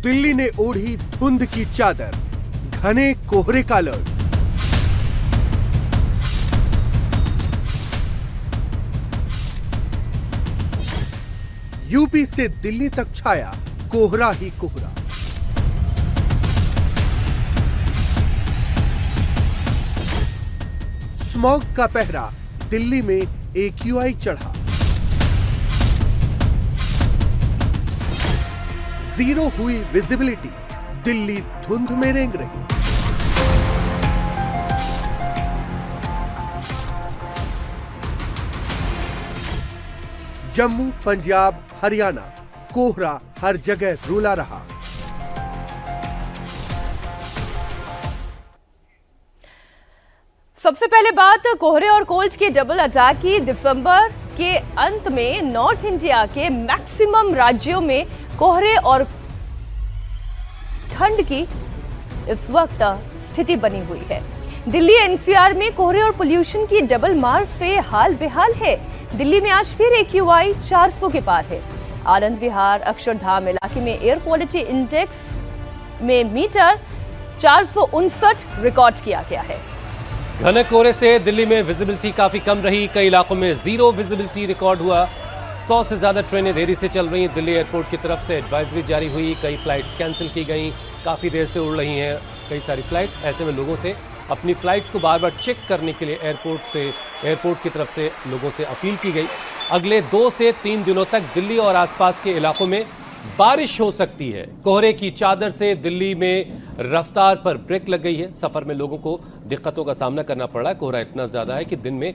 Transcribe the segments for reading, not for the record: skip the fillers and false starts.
दिल्ली ने ओढ़ी धुंध की चादर, घने कोहरे का अलर्ट। यूपी से दिल्ली तक छाया कोहरा ही कोहरा। स्मॉग का पहरा, दिल्ली में AQI चढ़ा। जीरो हुई विजिबिलिटी, दिल्ली धुंध में रेंग रही। जम्मू, पंजाब, हरियाणा, कोहरा हर जगह रुला रहा। सबसे पहले बात कोहरे और कोल्ड की डबल अटैक की। दिसंबर के अंत में नॉर्थ इंडिया के मैक्सिमम राज्यों में कोहरे और ठंड की इस वक्त स्थिति बनी हुई है। दिल्ली NCR में कोहरे और पोल्यूशन की डबल मार से हाल बेहाल है। दिल्ली में आज फिर AQI 400 के पार है। आनंद विहार, अक्षरधाम इलाके में एयर क्वालिटी इंडेक्स में मीटर 459 रिकॉर्ड किया गया है। घने कोहरे से दिल्ली में विजिबिलिटी काफी कम रही। कई इलाकों में जीरो विजिबिलिटी रिकॉर्ड हुआ। 100 से ज्यादा ट्रेनें देरी से चल रही। दिल्ली एयरपोर्ट की तरफ से एडवाइजरी जारी हुई। कई फ्लाइट्स कैंसिल की गई, काफी देर से उड़ रही हैं कई सारी फ्लाइट्स। ऐसे में लोगों से अपनी फ्लाइट्स को बार बार चेक करने के लिए एयरपोर्ट की तरफ से लोगों से अपील की गई। अगले 2 से 3 दिनों तक दिल्ली और आसपास के इलाकों में बारिश हो सकती है। कोहरे की चादर से दिल्ली में रफ्तार पर ब्रेक लग गई है। सफर में लोगों को दिक्कतों का सामना करना पड़ रहा है। कोहरा इतना ज्यादा है कि दिन में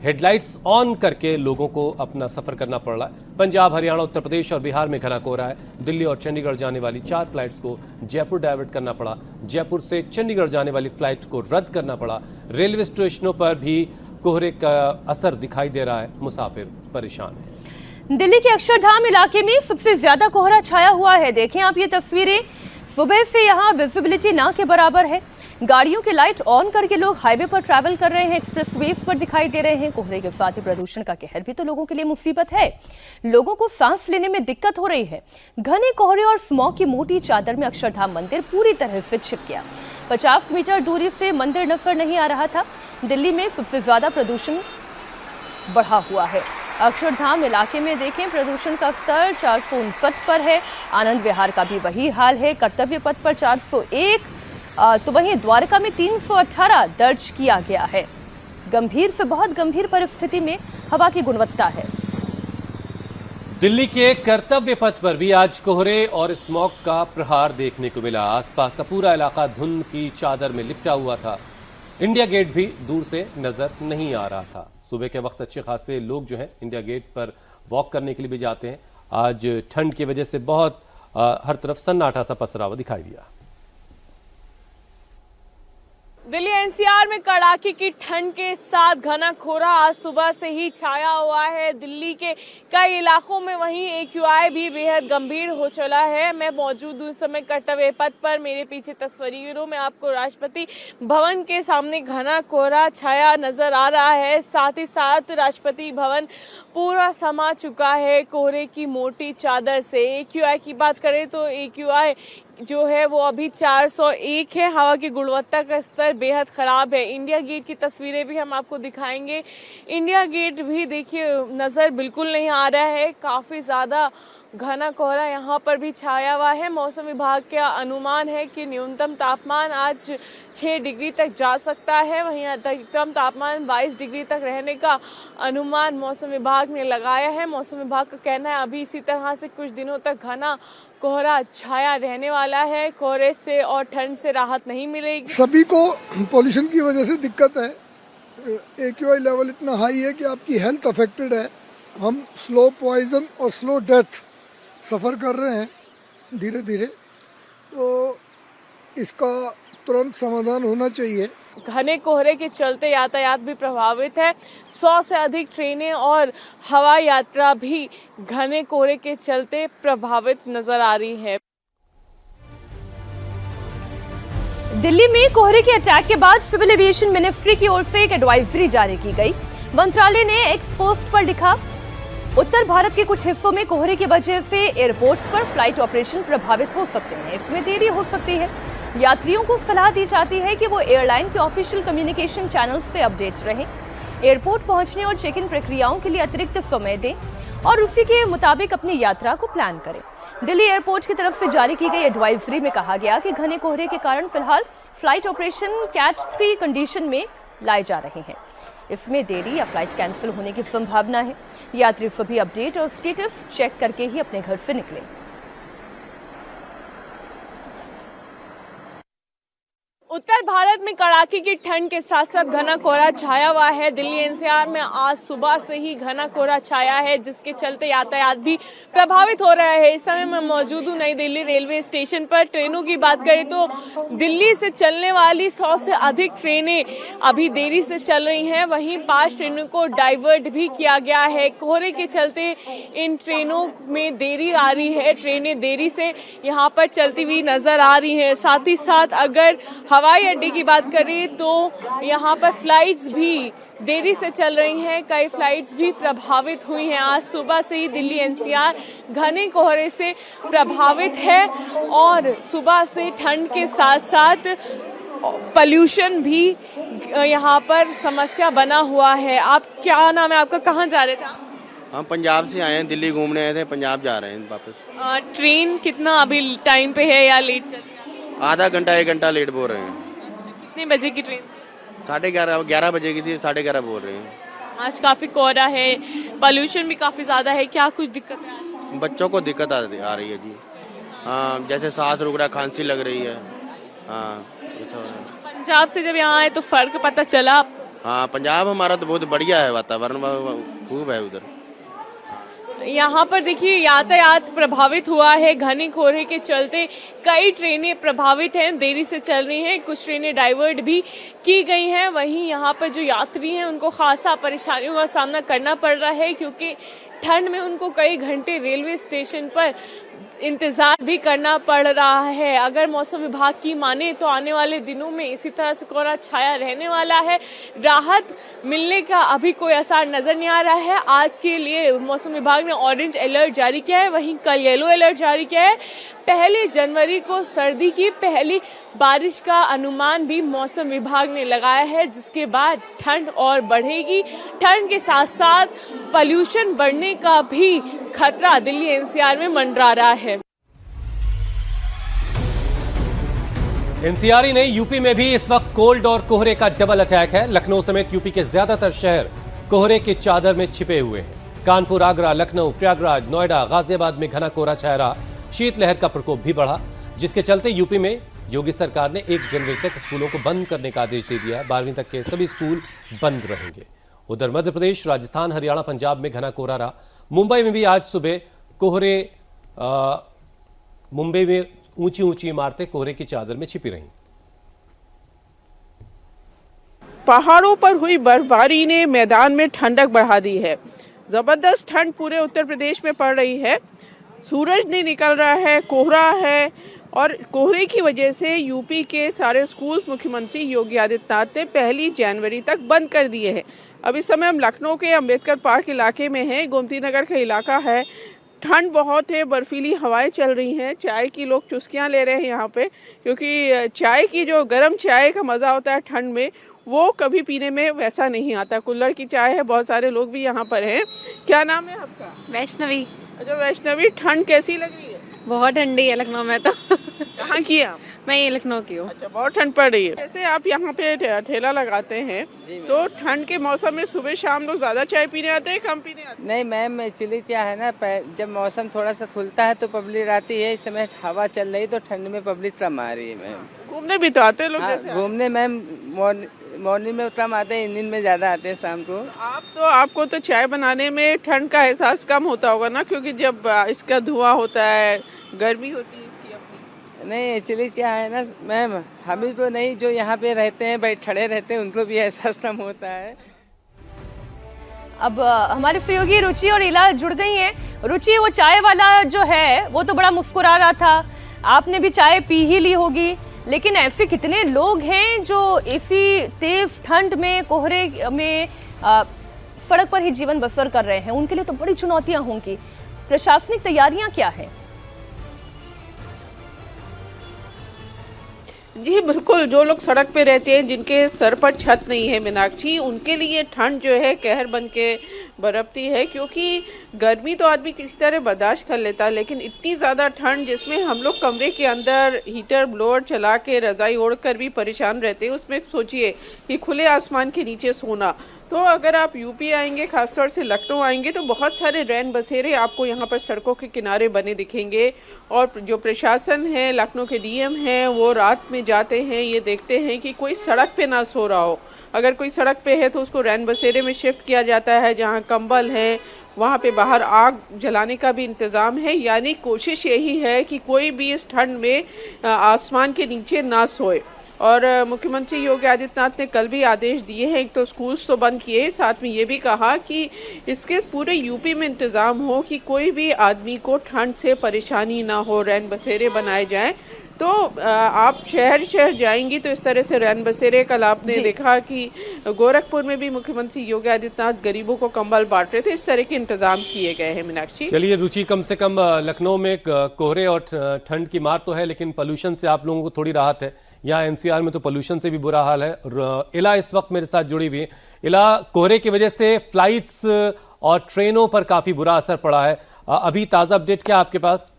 हेडलाइट्स ऑन करके लोगों को अपना सफर करना पड़ रहा है। पंजाब, हरियाणा, उत्तर प्रदेश और बिहार में घना कोहरा है। दिल्ली और चंडीगढ़ जाने वाली 4 फ्लाइट्स को जयपुर डाइवर्ट करना पड़ा। जयपुर से चंडीगढ़ जाने वाली फ्लाइट को रद्द करना पड़ा। रेलवे स्टेशनों पर भी कोहरे का असर दिखाई दे रहा है। मुसाफिर परेशान है। दिल्ली के अक्षरधाम इलाके में सबसे ज्यादा कोहरा छाया हुआ है। देखें आप ये तस्वीरें। सुबह से यहाँ विजिबिलिटी ना के बराबर है। गाड़ियों के लाइट ऑन करके लोग हाईवे पर ट्रैवल कर रहे हैं, एक्सप्रेसवेज पर दिखाई दे रहे हैं। कोहरे के साथ ही प्रदूषण का कहर भी तो लोगों के लिए मुसीबत है। लोगों को सांस लेने में दिक्कत हो रही है। घने कोहरे और स्मॉग की मोटी चादर में अक्षरधाम मंदिर पूरी तरह से छिप गया। 50 मीटर दूरी से मंदिर नजर नहीं आ रहा था। दिल्ली में सबसे ज्यादा प्रदूषण बढ़ा हुआ है। अक्षरधाम इलाके में देखें, प्रदूषण का स्तर 459 पर है। आनंद विहार का भी वही हाल है। कर्तव्य पथ पर 401, तो वहीं द्वारका में 318 दर्ज किया गया है। गंभीर से बहुत गंभीर परिस्थिति में हवा की गुणवत्ता है। दिल्ली के कर्तव्य पथ पर भी आज कोहरे और स्मॉग का प्रहार देखने को मिला। आसपास का पूरा इलाका धुंध की चादर में लिपटा हुआ था। इंडिया गेट भी दूर से नजर नहीं आ रहा था। सुबह के वक्त अच्छे खासे लोग जो हैं इंडिया गेट पर वॉक करने के लिए भी जाते हैं। आज ठंड की वजह से बहुत हर तरफ सन्नाटा सा पसरा हुआ दिखाई दिया। दिल्ली NCR में कड़ाके की ठंड के साथ घना कोहरा आज सुबह से ही छाया हुआ है। दिल्ली के कई इलाकों में वहीं AQI भी बेहद गंभीर हो चला है। मैं मौजूद हूँ इस समय कर्तव्य पथ पर। मेरे पीछे तस्वीरों में आपको राष्ट्रपति भवन के सामने घना कोहरा छाया नजर आ रहा है। साथ ही साथ राष्ट्रपति भवन पूरा समा चुका है कोहरे की मोटी चादर से। AQI की बात करें तो AQI जो है वो अभी 401 है। हवा की गुणवत्ता का स्तर बेहद खराब है। इंडिया गेट की तस्वीरें भी हम आपको दिखाएंगे। इंडिया गेट भी देखिए नजर बिल्कुल नहीं आ रहा है। काफी ज्यादा घना कोहरा यहाँ पर भी छाया हुआ है। मौसम विभाग का अनुमान है कि न्यूनतम तापमान आज 6 डिग्री तक जा सकता है। वहीं अधिकतम तापमान 22 डिग्री तक रहने का अनुमान मौसम विभाग ने लगाया है। मौसम विभाग का कहना है अभी इसी तरह से कुछ दिनों तक घना कोहरा छाया रहने वाला है। कोहरे से और ठंड से राहत नहीं मिलेगी। सभी को पॉल्यूशन की वजह से दिक्कत है। AQI लेवल इतना हाई है कि आपकी हेल्थ अफेक्टेड है। हम स्लो पॉइजन और स्लो डेथ सफ़र कर रहे हैं धीरे धीरे, तो इसका तुरंत समाधान होना चाहिए। घने कोहरे के चलते यातायात भी प्रभावित है। 100 से अधिक ट्रेनें और हवाई यात्रा भी घने कोहरे के चलते प्रभावित नजर आ रही है। दिल्ली में कोहरे के अटैक के बाद सिविल एविएशन मिनिस्ट्री की ओर से एक एडवाइजरी जारी की गई। मंत्रालय ने एक्स पोस्ट पर लिखा उत्तर भारत के कुछ हिस्सों में कोहरे की वजह से एयरपोर्ट्स पर फ्लाइट ऑपरेशन प्रभावित हो सकते हैं। इसमें देरी हो सकती है। यात्रियों को सलाह दी जाती है कि वो एयरलाइन के ऑफिशियल कम्युनिकेशन चैनल से अपडेट्स रहें, एयरपोर्ट पहुंचने और चेक इन प्रक्रियाओं के लिए अतिरिक्त समय दें और उसी के मुताबिक अपनी यात्रा को प्लान करें। दिल्ली एयरपोर्ट की तरफ से जारी की गई एडवाइजरी में कहा गया कि घने कोहरे के कारण फिलहाल फ्लाइट ऑपरेशन कैच 3 कंडीशन में लाए जा रहे हैं। इसमें देरी या फ्लाइट कैंसिल होने की संभावना है। यात्री सभी अपडेट और स्टेटस चेक करके ही अपने घर से निकलें। उत्तर भारत में कड़ाके की ठंड के साथ साथ घना कोहरा छाया हुआ है। दिल्ली एनसीआर में आज सुबह से ही घना कोहरा छाया है, जिसके चलते यातायात भी प्रभावित हो रहा है। इस समय मैं मौजूद हूँ नई दिल्ली रेलवे स्टेशन पर। ट्रेनों की बात करें तो दिल्ली से चलने वाली 100 से अधिक ट्रेनें अभी देरी से चल रही हैं। वहीं 5 ट्रेनों को डाइवर्ट भी किया गया है। कोहरे के चलते इन ट्रेनों में देरी आ रही है। ट्रेनें देरी से यहाँ पर चलती हुई नजर आ रही हैं। साथ ही साथ अगर हवाई अड्डे की बात करें तो यहाँ पर फ्लाइट्स भी देरी से चल रही हैं। कई फ्लाइट्स भी प्रभावित हुई हैं। आज सुबह से ही दिल्ली एनसीआर घने कोहरे से प्रभावित है और सुबह से ठंड के साथ साथ पॉल्यूशन भी यहाँ पर समस्या बना हुआ है। आप क्या नाम है आपका, कहाँ जा रहे थे? हम पंजाब से आए हैं, दिल्ली घूमने आए थे, पंजाब जा रहे हैं वापस। ट्रेन कितना अभी टाइम पे है या लेट चल रही है? आधा घंटा 1 घंटा लेट बोल रहे हैं। कितने बजे की ट्रेन? 11:30 बजे की थी, 11:30 बोल रहे हैं। आज काफी कोहरा है, पोल्यूशन भी काफी ज्यादा है, क्या कुछ दिक्कत है? बच्चों को दिक्कत आ रही है जी। हाँ, जैसे सांस रुक रहा, खांसी लग रही है। हाँ, ऐसा हो रहा है। पंजाब से जब यहाँ आए तो फर्क पता चला? हाँ, पंजाब हमारा तो बहुत बढ़िया है, वातावरण खूब है उधर। यहाँ पर देखिए यातायात प्रभावित हुआ है। घने कोहरे के चलते कई ट्रेनें प्रभावित हैं, देरी से चल रही हैं। कुछ ट्रेनें डाइवर्ट भी की गई हैं। वहीं यहाँ पर जो यात्री हैं उनको खासा परेशानियों का सामना करना पड़ रहा है, क्योंकि ठंड में उनको कई घंटे रेलवे स्टेशन पर इंतजार भी करना पड़ रहा है। अगर मौसम विभाग की माने तो आने वाले दिनों में इसी तरह से कोहरा छाया रहने वाला है। राहत मिलने का अभी कोई आसार नजर नहीं आ रहा है। आज के लिए मौसम विभाग ने ऑरेंज अलर्ट जारी किया है, वहीं कल येलो अलर्ट जारी किया है। 1 जनवरी को सर्दी की पहली बारिश का अनुमान भी मौसम विभाग ने लगाया है, जिसके बाद ठंड और बढ़ेगी। ठंड के साथ साथ पॉल्यूशन बढ़ने का भी खतरा दिल्ली एनसीआर में मंडरा रहा है। एनसीआर ही नहीं, यूपी में भी इस वक्त कोल्ड और कोहरे का डबल अटैक है। लखनऊ समेत यूपी के ज्यादातर शहर कोहरे की चादर में छिपे हुए हैं। कानपुर, आगरा, लखनऊ, प्रयागराज, नोएडा, गाजियाबाद में घना कोहरा छाया रहा। शीतलहर का प्रकोप भी बढ़ा, जिसके चलते यूपी में योगी सरकार ने 1 जनवरी तक स्कूलों को बंद करने का आदेश दे दिया है। 12वीं तक के सभी स्कूल बंद रहेंगे। उधर मध्य प्रदेश, राजस्थान, हरियाणा, पंजाब में घना कोहरा रहा। मुंबई में भी आज सुबह कोहरे मुंबई में ऊंची ऊंची इमारतें कोहरे की चादर में छिपी रहीं। पहाड़ों पर हुई बर्फबारी ने मैदान में ठंडक बढ़ा दी है। जबरदस्त ठंड पूरे उत्तर प्रदेश में पड़ रही है। सूरज नहीं निकल रहा है, कोहरा है और कोहरे की वजह से यूपी के सारे स्कूल मुख्यमंत्री योगी आदित्यनाथ ने 1 जनवरी तक बंद कर दिए हैं। अब इस समय हम लखनऊ के अंबेडकर पार्क इलाके में हैं। गोमती नगर का इलाका है। ठंड बहुत है, बर्फीली हवाएं चल रही हैं। चाय की लोग चुस्कियां ले रहे हैं यहाँ पे, क्योंकि चाय की जो गर्म चाय का मज़ा होता है ठंड में, वो कभी पीने में वैसा नहीं आता। कुल्हड़ की चाय है। बहुत सारे लोग भी यहाँ पर हैं। क्या नाम है आपका? वैष्णवी। अच्छा वैष्णवी, ठंड कैसी लग रही है? बहुत ठंडी है लखनऊ में तो। कहाँ की है आप? मैं ये लखनऊ की हूँ। अच्छा, बहुत ठंड पड़ रही है। जैसे आप यहाँ पे ठेला लगाते हैं, तो ठंड के मौसम में सुबह शाम लोग ज्यादा चाय पीने आते हैं, कम पीने आते हैं? नहीं मैम, एक्चुअली क्या है ना, जब मौसम थोड़ा सा खुलता है तो पब्लिक आती है। इस समय हवा चल रही तो ठंड में पब्लिक कम आ रही है मैम। घूमने भी तो आते हैं लोग? हाँ, घूमने मैम मॉर्निंग में कम आते हैं, इवनिंग में ज्यादा आते हैं शाम को। आपको तो चाय बनाने में ठंड का एहसास कम होता होगा ना, क्योंकि जब इसका धुआं होता है, गर्मी होती है इसकी अपनी। नहीं, एक्चुअली क्या है ना मैम, हमें तो नहीं, जो यहाँ पे रहते हैं, खड़े रहते हैं, उनको भी एहसास कम होता है। अब हमारे सहयोगी रुचि और इला जुड़ गई हैं। रुचि, वो चाय वाला जो है वो तो बड़ा मुस्कुरा रहा था, आपने भी चाय पी ही ली होगी, लेकिन ऐसे कितने लोग हैं जो इसी तेज ठंड में, कोहरे में सड़क पर ही जीवन बसर कर रहे हैं, उनके लिए तो बड़ी चुनौतियां होंगी। प्रशासनिक तैयारियां क्या है? जी बिल्कुल, जो लोग सड़क पे रहते हैं, जिनके सर पर छत नहीं है मीनाक्षी, उनके लिए ठंड जो है कहर बन के बरपती है, क्योंकि गर्मी तो आदमी किसी तरह बर्दाश्त कर लेता है, लेकिन इतनी ज़्यादा ठंड जिसमें हम लोग कमरे के अंदर हीटर ब्लोअर चला के रज़ाई ओढ़ कर भी परेशान रहते हैं, उसमें सोचिए कि खुले आसमान के नीचे सोना। तो अगर आप यूपी आएंगे, खासतौर से लखनऊ आएंगे, तो बहुत सारे रैन बसेरे आपको यहाँ पर सड़कों के किनारे बने दिखेंगे। और जो प्रशासन है, लखनऊ के डीएम हैं, वो रात में जाते हैं, ये देखते हैं कि कोई सड़क पे ना सो रहा हो। अगर कोई सड़क पे है तो उसको रैन बसेरे में शिफ्ट किया जाता है, जहाँ कंबल है, वहाँ पे बाहर आग जलाने का भी इंतज़ाम है। यानी कोशिश यही है कि कोई भी इस ठंड में आसमान के नीचे ना सोए। और मुख्यमंत्री योगी आदित्यनाथ ने कल भी आदेश दिए हैं, एक तो स्कूल्स तो बंद किए, साथ में ये भी कहा कि इसके पूरे यूपी में इंतज़ाम हो कि कोई भी आदमी को ठंड से परेशानी ना हो, रैन बसेरे बनाए जाएं। तो आप शहर शहर जाएंगी तो इस तरह से रैन बसेरे, कल आपने देखा कि गोरखपुर में भी मुख्यमंत्री योगी आदित्यनाथ गरीबों को कंबल बांट रहे थे। इस तरह के इंतजाम किए गए हैं मीनाक्षी। चलिए रुचि, कम से कम लखनऊ में कोहरे और ठंड की मार तो है, लेकिन पोल्यूशन से आप लोगों को थोड़ी राहत है। यहाँ एनसीआर में तो पोल्यूशन से भी बुरा हाल है। इला इस वक्त मेरे साथ जुड़ी हुई है। इला, कोहरे की वजह से फ्लाइट्स और ट्रेनों पर काफी बुरा असर पड़ा है, अभी ताजा अपडेट क्या आपके पास?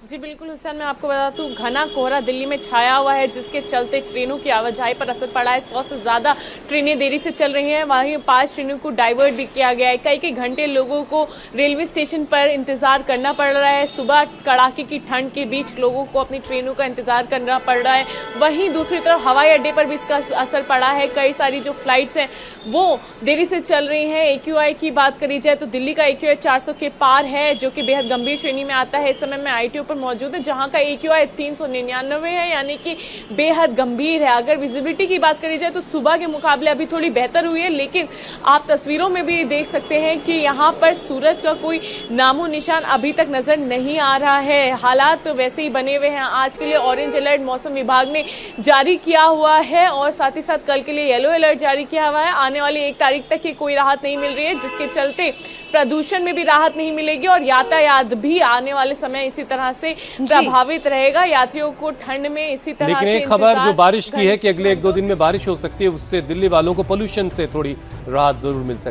जी बिल्कुल हुसैन, मैं आपको बता दूं, घना कोहरा दिल्ली में छाया हुआ है, जिसके चलते ट्रेनों की आवाजाही पर असर पड़ा है। 100 से ज्यादा ट्रेनें देरी से चल रही हैं, वहीं 5 ट्रेनों को डाइवर्ट भी किया गया है। कई घंटे लोगों को रेलवे स्टेशन पर इंतजार करना पड़ रहा है। सुबह कड़ाके की ठंड के बीच लोगों को अपनी ट्रेनों का इंतजार करना पड़ रहा है। वहीं दूसरी तरफ हवाई अड्डे पर भी इसका असर पड़ा है। कई सारी जो फ्लाइट्स हैं वो देरी से चल रही हैं। AQI की बात करी जाए तो दिल्ली का AQI 400 के पार है, जो कि बेहद गंभीर श्रेणी में आता है। इस समय मैं ITO पर मौजूद है, जहां का AQI 399 है, यानी कि बेहद गंभीर है। अगर विजिबिलिटी की बात करी जाए तो सुबह के मुकाबले अभी थोड़ी बेहतर हुई है, लेकिन आप तस्वीरों में भी देख सकते हैं कि यहां पर सूरज का कोई नामो निशान अभी तक नजर नहीं आ रहा है। हालात वैसे ही बने हुए हैं। आज के लिए ऑरेंज अलर्ट मौसम विभाग ने जारी किया हुआ है और साथ ही साथ कल के लिए येलो अलर्ट जारी किया हुआ है। आने वाली 1 तारीख तक की कोई राहत नहीं मिल रही है, जिसके चलते प्रदूषण में भी राहत नहीं मिलेगी और यातायात भी आने वाले समय इसी तरह से प्रभावित रहेगा। यात्रियों को ठंड में इसी तरह लेकिन से एक खबर जो बारिश की है कि अगले 1-2 दिन में बारिश हो सकती है, उससे दिल्ली वालों को पोल्यूशन से थोड़ी राहत जरूर मिल सकती है।